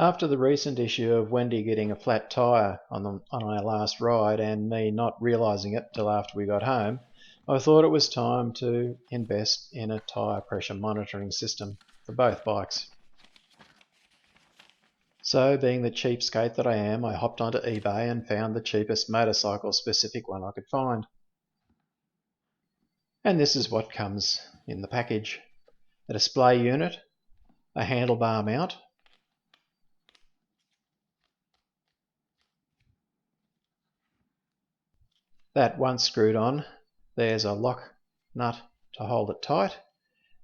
After the recent issue of Wendy getting a flat tyre on our last ride and me not realising it till after we got home, I thought it was time to invest in a tyre pressure monitoring system for both bikes. So, being the cheapskate that I am, I hopped onto eBay and found the cheapest motorcycle specific one I could find. And this is what comes in the package: a display unit, a handlebar mount, that once screwed on, there's a lock nut to hold it tight,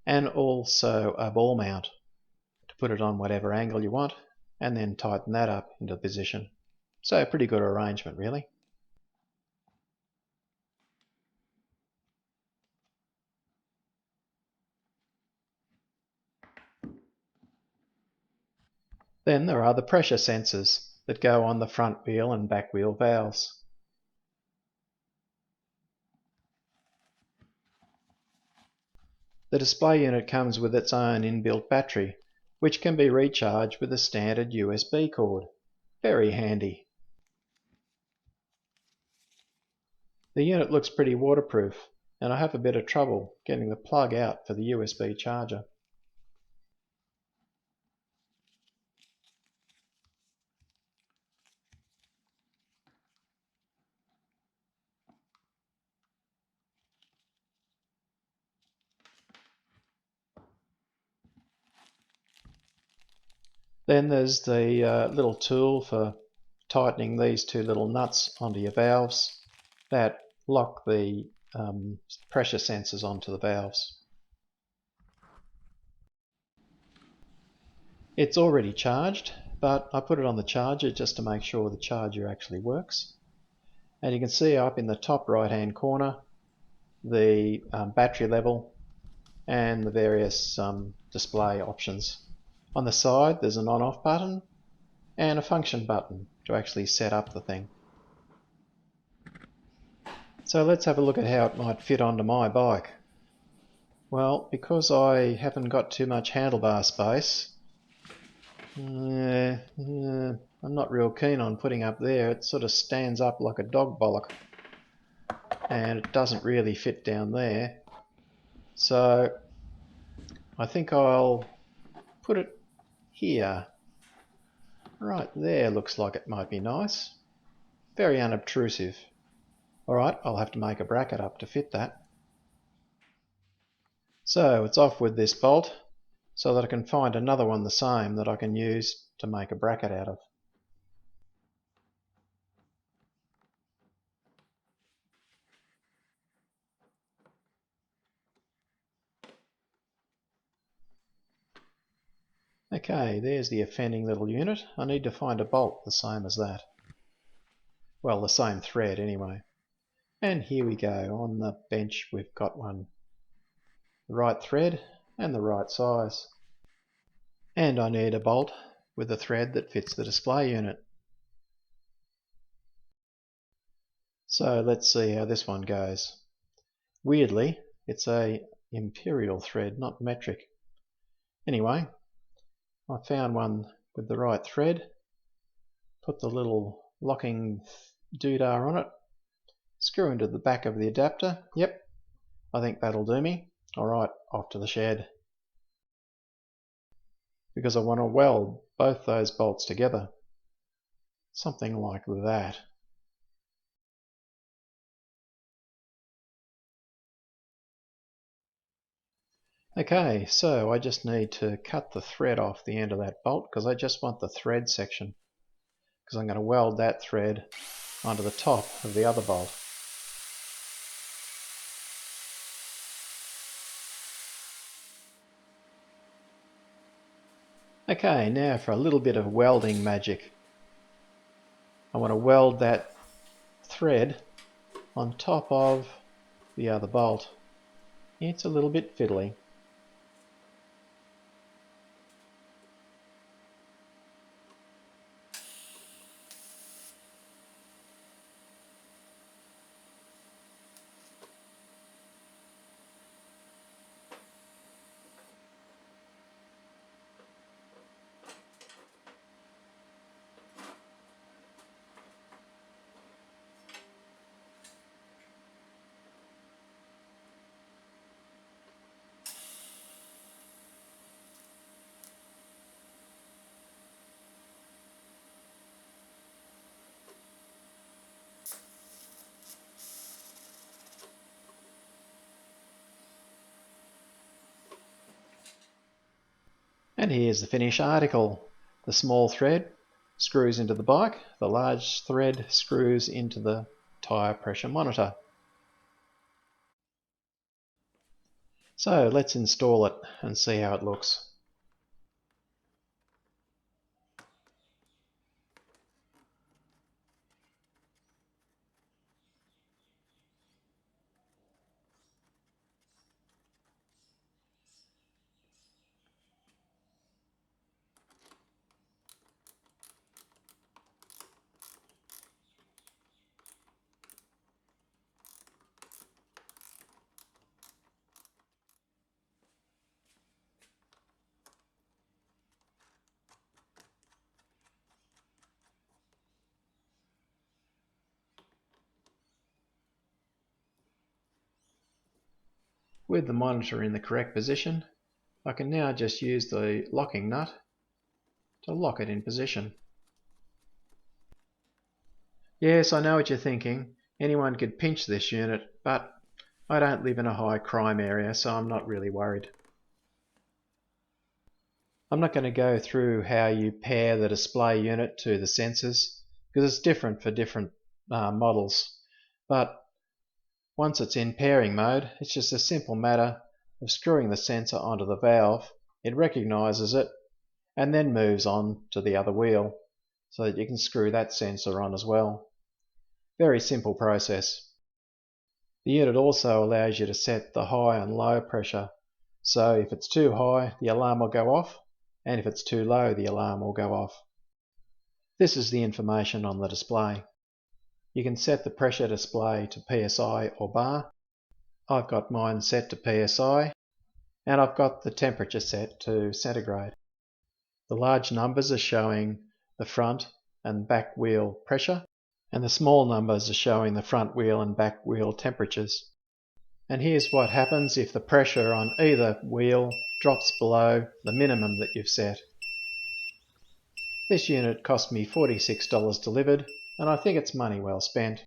and also a ball mount to put it on whatever angle you want, and then tighten that up into position. So a pretty good arrangement, really. Then there are the pressure sensors that go on the front wheel and back wheel valves. The display unit comes with its own inbuilt battery, which can be recharged with a standard USB cord. Very handy. The unit looks pretty waterproof, and I have a bit of trouble getting the plug out for the USB charger. Then there's the little tool for tightening these two little nuts onto your valves that lock the pressure sensors onto the valves. It's already charged, but I put it on the charger just to make sure the charger actually works. And you can see up in the top right hand corner the battery level and the various display options. On the side there's an on-off button and a function button to actually set up the thing. So let's have a look at how it might fit onto my bike. Well, because I haven't got too much handlebar space, I'm not real keen on putting up there. It sort of stands up like a dog bollock and it doesn't really fit down there. So I think I'll put it here. Right there looks like it might be nice. Very unobtrusive. Alright, I'll have to make a bracket up to fit that. So it's off with this bolt so that I can find another one the same that I can use to make a bracket out of. Okay, there's the offending little unit. I need to find a bolt the same as that. Well, the same thread anyway. And here we go. On the bench we've got one. The right thread and the right size. And I need a bolt with a thread that fits the display unit. So let's see how this one goes. Weirdly, it's a imperial thread, not metric. Anyway, I found one with the right thread, put the little locking doodah on it, screw into the back of the adapter. Yep, I think that'll do me. Alright, off to the shed. Because I want to weld both those bolts together. Something like that. Okay, so I just need to cut the thread off the end of that bolt because I just want the thread section, because I'm going to weld that thread onto the top of the other bolt. Okay, now for a little bit of welding magic. I want to weld that thread on top of the other bolt. It's a little bit fiddly. And here's the finished article. The small thread screws into the bike, the large thread screws into the tyre pressure monitor. So let's install it and see how it looks. With the monitor in the correct position, I can now just use the locking nut to lock it in position. Yes, I know what you're thinking. Anyone could pinch this unit, but I don't live in a high crime area, so I'm not really worried. I'm not going to go through how you pair the display unit to the sensors, because it's different for different models. But once it's in pairing mode, it's just a simple matter of screwing the sensor onto the valve. It recognises it and then moves on to the other wheel so that you can screw that sensor on as well. Very simple process. The unit also allows you to set the high and low pressure. So if it's too high, the alarm will go off, and if it's too low, the alarm will go off. This is the information on the display. You can set the pressure display to PSI or bar. I've got mine set to PSI, and I've got the temperature set to centigrade. The large numbers are showing the front and back wheel pressure, and the small numbers are showing the front wheel and back wheel temperatures. And here's what happens if the pressure on either wheel drops below the minimum that you've set. This unit cost me $46 delivered, and I think it's money well spent.